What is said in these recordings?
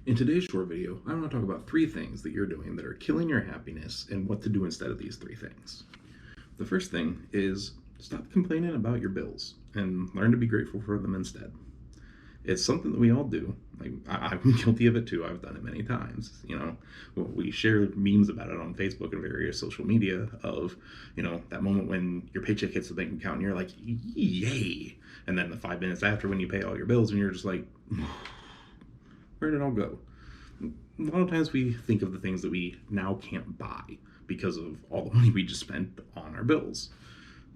In today's short video, I want to talk about 3 things that you're doing that are killing your happiness and what to do instead of these 3 things. The first thing is stop complaining about your bills and learn to be grateful for them instead. It's something that we all do. Like, I'm guilty of it too. I've done it many times. We share memes about it on Facebook and various social media of, that moment when your paycheck hits the bank account and you're like, yay. And then the 5 minutes after when you pay all your bills and you're just like, where did it all go? A lot of times we think of the things that we now can't buy because of all the money we just spent on our bills.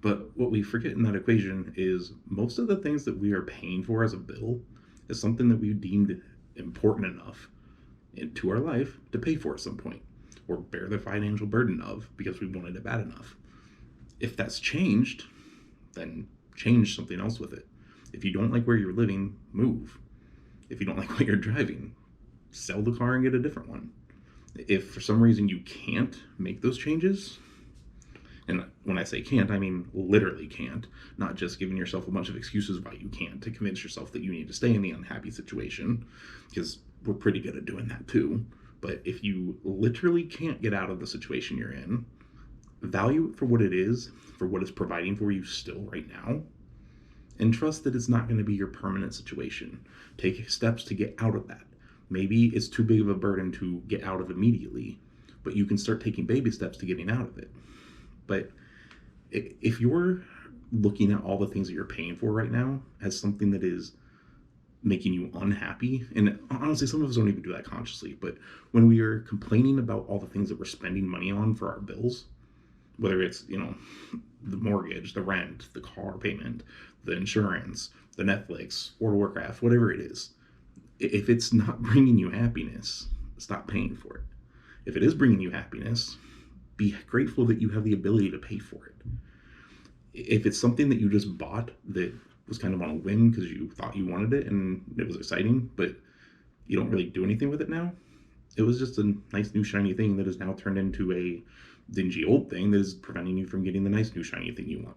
But what we forget in that equation is most of the things that we are paying for as a bill is something that we deemed important enough into our life to pay for at some point or bear the financial burden of because we wanted it bad enough. If that's changed, then change something else with it. If you don't like where you're living, move. If you don't like what you're driving, sell the car and get a different one. If for some reason you can't make those changes, and when I say can't, I mean literally can't, not just giving yourself a bunch of excuses why you can't to convince yourself that you need to stay in the unhappy situation, because we're pretty good at doing that too. But if you literally can't get out of the situation you're in, value it for what it is, for what it's providing for you still right now, and trust that it's not going to be your permanent situation. Take steps to get out of that. Maybe it's too big of a burden to get out of immediately, but you can start taking baby steps to getting out of it. But if you're looking at all the things that you're paying for right now as something that is making you unhappy, and honestly, some of us don't even do that consciously, but when we are complaining about all the things that we're spending money on for our bills, whether it's, the mortgage, the rent, the car payment, the insurance, the Netflix, World of Warcraft, whatever it is, if it's not bringing you happiness, stop paying for it. If it is bringing you happiness, be grateful that you have the ability to pay for it. If it's something that you just bought that was kind of on a whim because you thought you wanted it and it was exciting, but you don't really do anything with it now, it was just a nice new shiny thing that is now turned into a dingy old thing that is preventing you from getting the nice new shiny thing you want.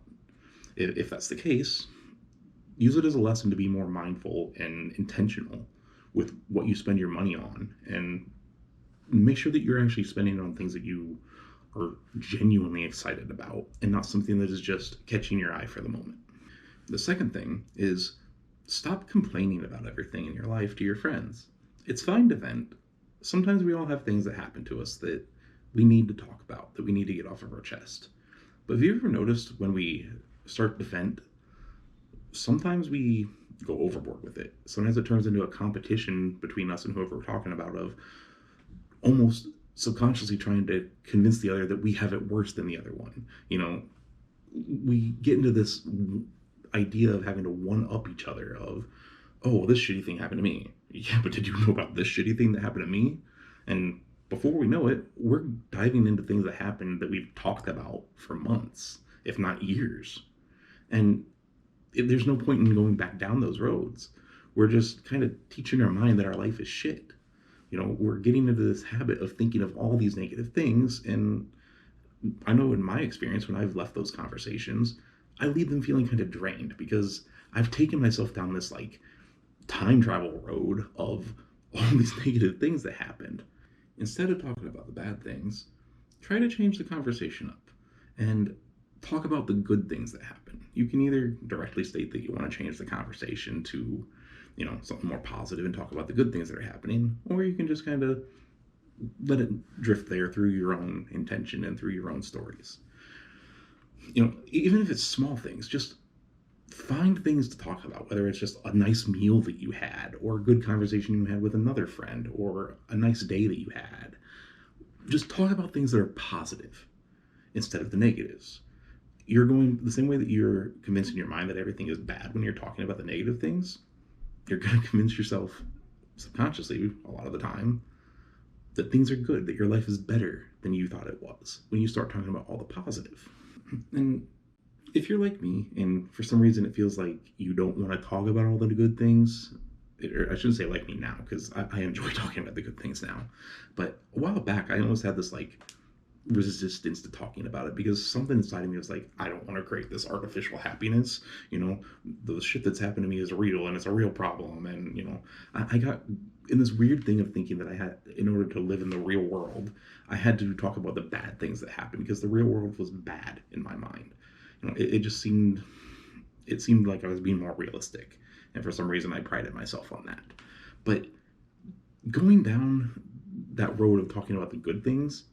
If that's the case, use it as a lesson to be more mindful and intentional with what you spend your money on, and make sure that you're actually spending it on things that you are genuinely excited about and not something that is just catching your eye for the moment. The second thing is stop complaining about everything in your life to your friends. It's fine to vent. Sometimes we all have things that happen to us that we need to talk about, that we need to get off of our chest. But have you ever noticed when we start to vent, sometimes we go overboard with it. Sometimes it turns into a competition between us and whoever we're talking about, of almost subconsciously trying to convince the other that we have it worse than the other one. We get into this idea of having to one-up each other of, oh, this shitty thing happened to me. Yeah, but did you know about this shitty thing that happened to me? And before we know it, we're diving into things that happened that we've talked about for months, if not years. And there's no point in going back down those roads. We're just kind of teaching our mind that our life is shit. We're getting into this habit of thinking of all these negative things. And I know in my experience, when I've left those conversations, I leave them feeling kind of drained because I've taken myself down this time travel road of all these negative things that happened. Instead of talking about the bad things, try to change the conversation up and talk about the good things that happen. You can either directly state that you want to change the conversation to, something more positive and talk about the good things that are happening, or you can just kind of let it drift there through your own intention and through your own stories. Even if it's small things, just find things to talk about, whether it's just a nice meal that you had, or a good conversation you had with another friend, or a nice day that you had. Just talk about things that are positive instead of the negatives. You're going the same way that you're convincing your mind that everything is bad when you're talking about the negative things. You're going to convince yourself subconsciously a lot of the time that things are good, that your life is better than you thought it was when you start talking about all the positive. And if you're like me, and for some reason it feels like you don't want to talk about all the good things, or I shouldn't say like me now, because I enjoy talking about the good things now, but a while back I almost had this resistance to talking about it because something inside of me was like, I don't want to create this artificial happiness. You know, the shit that's happened to me is real and it's a real problem. And, you know, I got in this weird thing of thinking that I had, in order to live in the real world, I had to talk about the bad things that happened because the real world was bad in my mind. You know, it just seemed, it seemed like I was being more realistic. And for some reason, I prided myself on that. But going down that road of talking about the good things,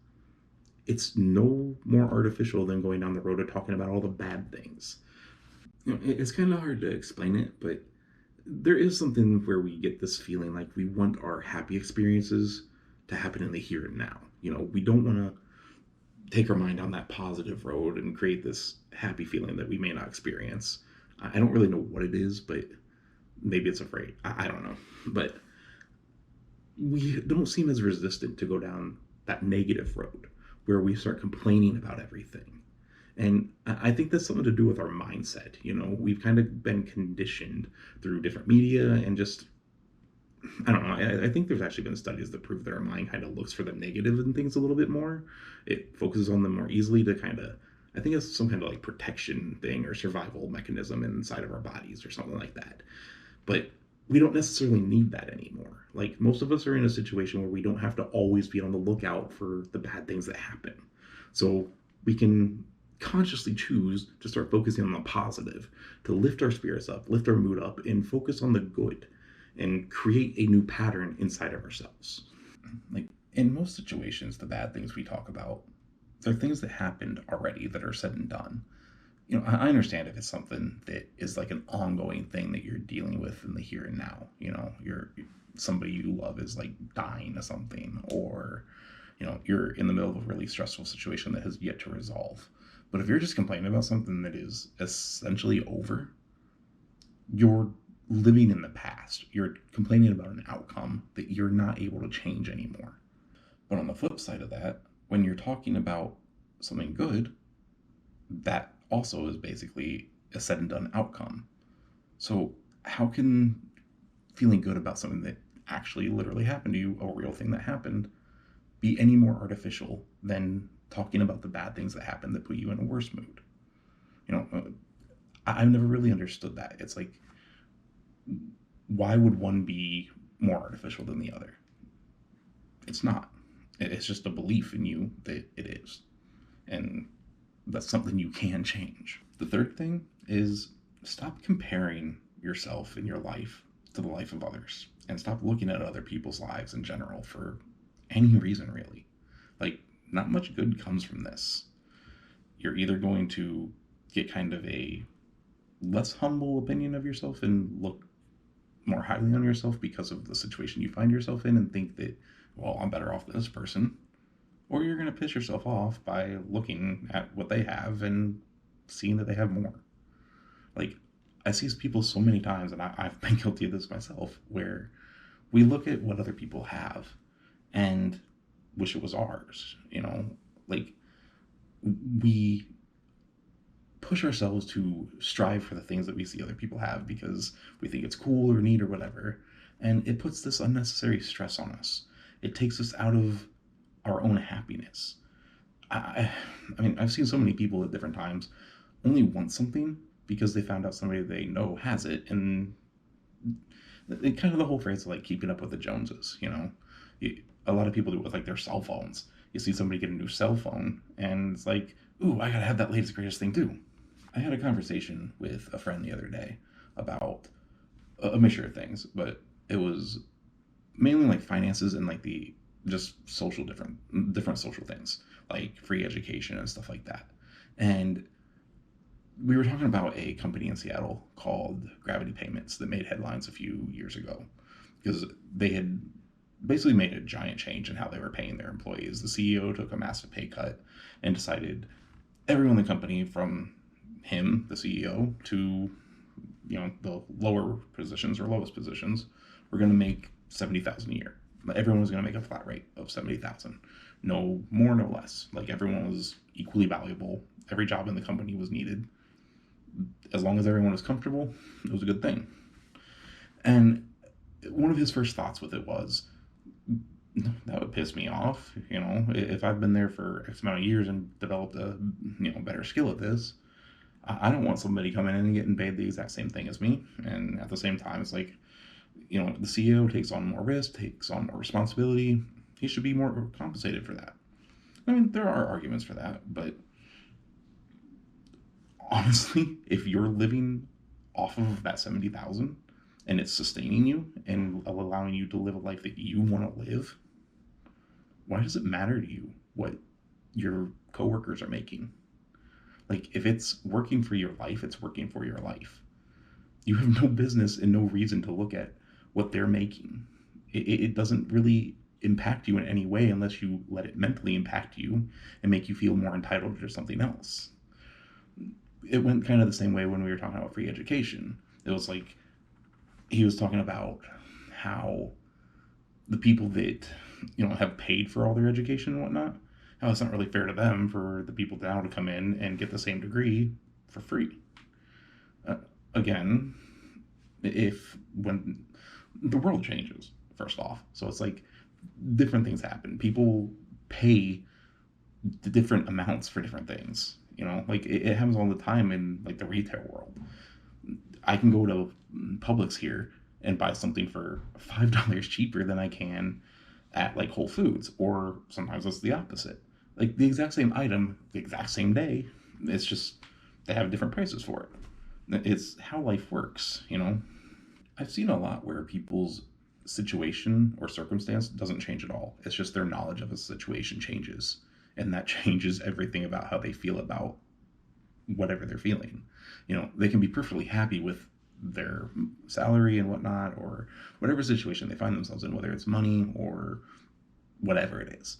it's no more artificial than going down the road of talking about all the bad things. You know, it's kind of hard to explain it, but there is something where we get this feeling like we want our happy experiences to happen in the here and now. You know, we don't want to take our mind on that positive road and create this happy feeling that we may not experience. I don't really know what it is, but maybe it's afraid. I don't know. But we don't seem as resistant to go down that negative road where we start complaining about everything. And I think that's something to do with our mindset. You know, we've kind of been conditioned through different media and just, I don't know. I think there's actually been studies that prove that our mind kind of looks for the negative in things a little bit more. It focuses on them more easily to kind of, I think it's some kind of like protection thing or survival mechanism inside of our bodies or something like that. But we don't necessarily need that anymore. Like most of us are in a situation where we don't have to always be on the lookout for the bad things that happen. So we can consciously choose to start focusing on the positive, to lift our spirits up, lift our mood up, and focus on the good and create a new pattern inside of ourselves. Like in most situations, the bad things we talk about, they're things that happened already that are said and done. You know, I understand if it's something that is like an ongoing thing that you're dealing with in the here and now. You know, you're somebody you love is like dying of something, or you know, you're in the middle of a really stressful situation that has yet to resolve. But if you're just complaining about something that is essentially over, you're living in the past. You're complaining about an outcome that you're not able to change anymore. But on the flip side of that, when you're talking about something good, that also is basically a said and done outcome. So, how can feeling good about something that actually literally happened to you, a real thing that happened, be any more artificial than talking about the bad things that happened that put you in a worse mood? You know, I've never really understood that. It's like, why would one be more artificial than the other? It's not. It's just a belief in you that it is. And that's something you can change. The third thing is stop comparing yourself and your life to the life of others and stop looking at other people's lives in general for any reason, really. Like, not much good comes from this. You're either going to get kind of a less humble opinion of yourself and look more highly on yourself because of the situation you find yourself in and think that, well, I'm better off than this person, or you're going to piss yourself off by looking at what they have and seeing that they have more. Like, I see people so many times, and I've been guilty of this myself, where we look at what other people have and wish it was ours. You know, like, we push ourselves to strive for the things that we see other people have because we think it's cool or neat or whatever. And it puts this unnecessary stress on us. It takes us out of our own happiness. I mean, I've seen so many people at different times only want something because they found out somebody they know has it, and it kind of the whole phrase of like keeping up with the Joneses. You know, a lot of people do it with like their cell phones. You see somebody get a new cell phone, and it's like, ooh, I gotta have that latest greatest thing too. I had a conversation with a friend the other day about a mixture of things, but it was mainly like finances and like the just social different social things like free education and stuff like that. And we were talking about a company in Seattle called Gravity Payments that made headlines a few years ago because they had basically made a giant change in how they were paying their employees. The CEO took a massive pay cut and decided everyone in the company, from him, the CEO, to the lower positions or lowest positions, were going to make 70,000 a year. Everyone was going to make a flat rate of 70,000, no more, no less. Like everyone was equally valuable. Every job in the company was needed. As long as everyone was comfortable, it was a good thing. And one of his first thoughts with it was, that piss me off. If I've been there for X amount of years and developed a better skill at this, I don't want somebody coming in and getting paid the exact same thing as me. And at the same time, it's like, the CEO takes on more risk, takes on more responsibility. He should be more compensated for that. I mean, there are arguments for that, but honestly, if you're living off of that 70,000 and it's sustaining you and allowing you to live a life that you want to live, why does it matter to you what your coworkers are making? Like, if it's working for your life, it's working for your life. You have no business and no reason to look at what they're making. It doesn't really impact you in any way unless you let it mentally impact you and make you feel more entitled to something else. It went kind of the same way when we were talking about free education. It was like he was talking about how the people that have paid for all their education and whatnot, how it's not really fair to them for the people now to come in and get the same degree for free. Again, when the world changes, first off, so it's like different things happen. People pay the different amounts for different things. Like it happens all the time in like the retail world. I can go to Publix here and buy something for $5 cheaper than I can at like Whole Foods, or sometimes it's the opposite. Like the exact same item, the exact same day. It's just they have different prices for it. It's how life works. I've seen a lot where people's situation or circumstance doesn't change at all. It's just their knowledge of a situation changes, and that changes everything about how they feel about whatever they're feeling. They can be perfectly happy with their salary and whatnot, or whatever situation they find themselves in, whether it's money or whatever it is.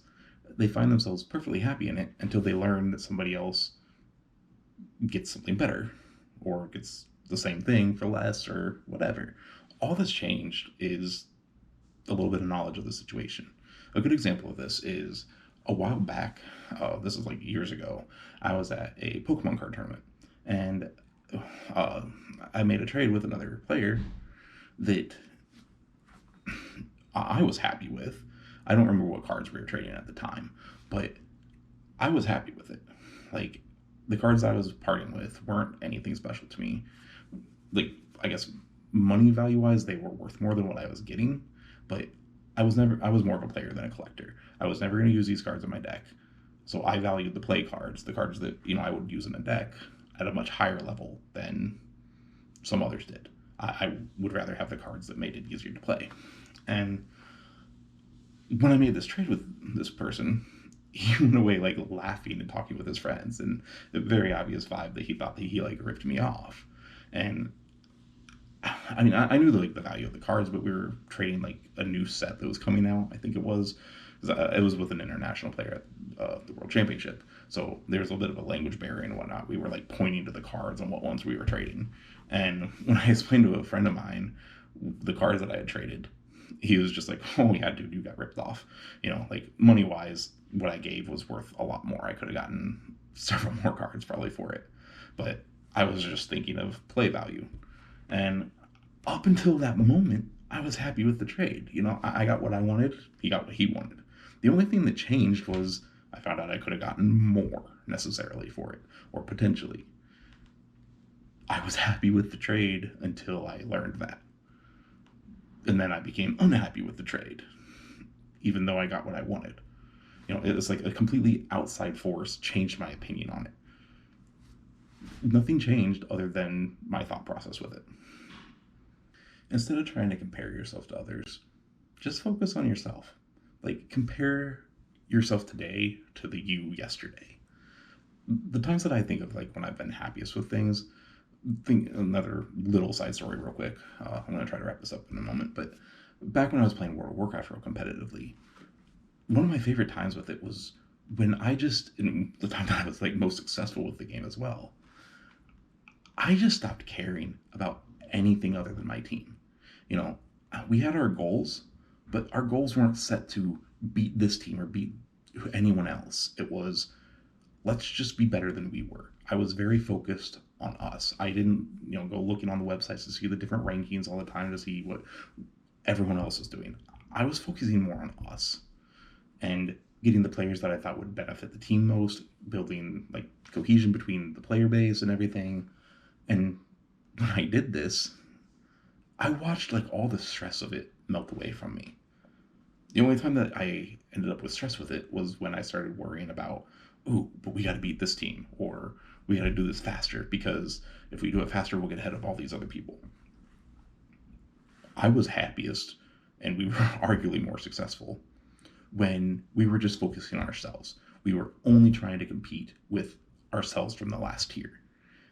They find themselves perfectly happy in it until they learn that somebody else gets something better or gets the same thing for less or whatever. All that's changed is a little bit of knowledge of the situation. A good example of this is a while back, this is like years ago, I was at a Pokemon card tournament, and I made a trade with another player that I was happy with. I don't remember what cards we were trading at the time, but I was happy with it. Like, the cards I was parting with weren't anything special to me. Like, I guess money value wise, they were worth more than what I was getting, but I was more of a player than a collector. I was never going to use these cards in my deck. So I valued the play cards, the cards that, I would use in a deck, at a much higher level than some others did. I would rather have the cards that made it easier to play. And when I made this trade with this person, he went away like laughing and talking with his friends, and a very obvious vibe that he thought that he like ripped me off. And I mean, I knew the value of the cards, but we were trading like a new set that was coming out. I think it was with an international player at the World Championship, so there's a bit of a language barrier and whatnot. We were like pointing to the cards and what ones we were trading. And when I explained to a friend of mine the cards that I had traded, he was just like, "Oh yeah, dude, you got ripped off." Like money wise, what I gave was worth a lot more. I could have gotten several more cards probably for it, but I was just thinking of play value. And up until that moment, I was happy with the trade. I got what I wanted. He got what he wanted. The only thing that changed was I found out I could have gotten more necessarily for it, or potentially. I was happy with the trade until I learned that. And then I became unhappy with the trade, even though I got what I wanted. It was like a completely outside force changed my opinion on it. Nothing changed other than my thought process with it. Instead of trying to compare yourself to others, just focus on yourself. Like, compare yourself today to the you yesterday. The times that I think of, like, when I've been happiest with things, think another little side story real quick. I'm going to try to wrap this up in a moment, but back when I was playing World of Warcraft real competitively, one of my favorite times with it was when in the time that I was, like, most successful with the game as well, I just stopped caring about anything other than my team. We had our goals, but our goals weren't set to beat this team or beat anyone else. It was, let's just be better than we were. I was very focused on us. I didn't, go looking on the websites to see the different rankings all the time to see what everyone else is doing. I was focusing more on us. and getting the players that I thought would benefit the team most, building like cohesion between the player base and everything. And when I did this, I watched like all the stress of it melt away from me. The only time that I ended up with stress with it was when I started worrying about, ooh, but we got to beat this team, or we got to do this faster because if we do it faster, we'll get ahead of all these other people. I was happiest, and we were arguably more successful when we were just focusing on ourselves. We were only trying to compete with ourselves from the last tier.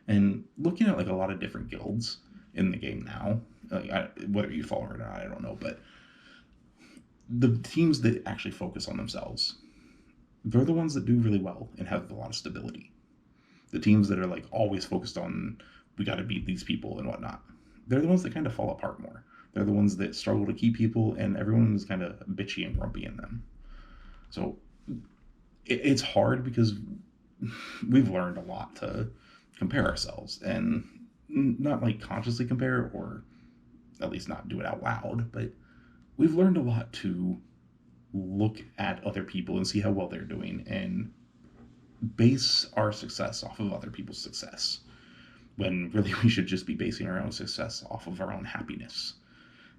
And looking at like a lot of different guilds in the game now, whether you follow or not, I don't know, but the teams that actually focus on themselves, they're the ones that do really well and have a lot of stability. The teams that are like always focused on we got to beat these people and whatnot, they're the ones that kind of fall apart more. They're the ones that struggle to keep people, and everyone is kind of bitchy and grumpy in them. So it's hard because we've learned a lot to compare ourselves, and not like consciously compare, or at least not do it out loud, but we've learned a lot to look at other people and see how well they're doing and base our success off of other people's success, when really we should just be basing our own success off of our own happiness.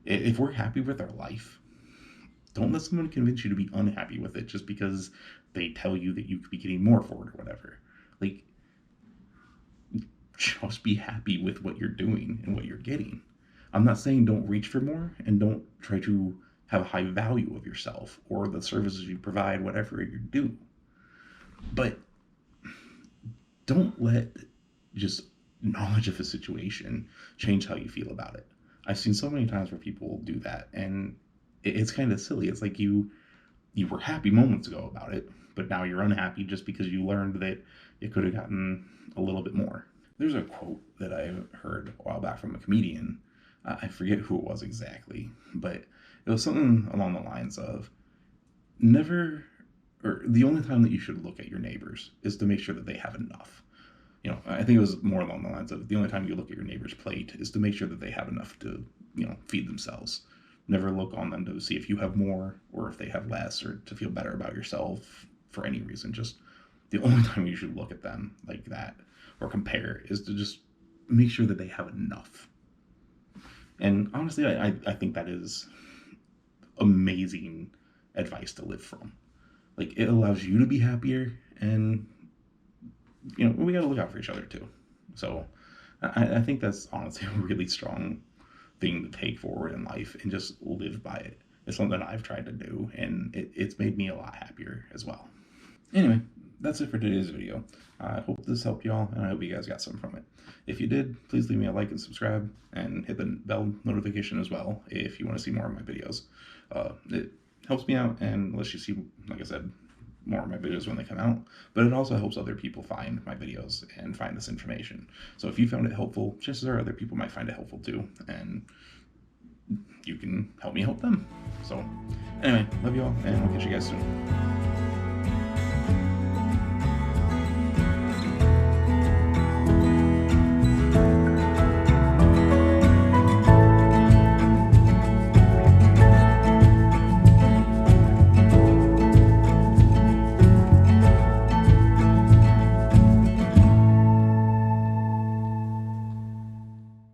If we're happy with our life, don't let someone convince you to be unhappy with it just because they tell you that you could be getting more for it or whatever. Like, just be happy with what you're doing and what you're getting. I'm not saying don't reach for more and don't try to have a high value of yourself or the services you provide, whatever you do. But don't let just knowledge of a situation change how you feel about it. I've seen so many times where people do that, and it's kind of silly. It's like you were happy moments ago about it, but now you're unhappy just because you learned that it could have gotten a little bit more. There's a quote that I heard a while back from a comedian. I forget who it was exactly, but it was something along the lines of never, or the only time that you should look at your neighbors is to make sure that they have enough. I think it was more along the lines of the only time you look at your neighbor's plate is to make sure that they have enough to, feed themselves. Never look on them to see if you have more or if they have less, or to feel better about yourself for any reason. Just the only time you should look at them like that or compare is to just make sure that they have enough. And honestly, I think that is amazing advice to live from. Like, it allows you to be happier, and we got to look out for each other too. So I think that's honestly a really strong thing to take forward in life and just live by it. It's something I've tried to do, and it's made me a lot happier as well. Anyway, that's it for today's video. I hope this helped y'all, and I hope you guys got something from it. If you did, please leave me a like and subscribe, and hit the bell notification as well if you want to see more of my videos. It helps me out and lets you see, like I said, more of my videos when they come out, but it also helps other people find my videos and find this information. So if you found it helpful, chances are other people might find it helpful too, and you can help me help them. So anyway, love you all, and I'll catch you guys soon.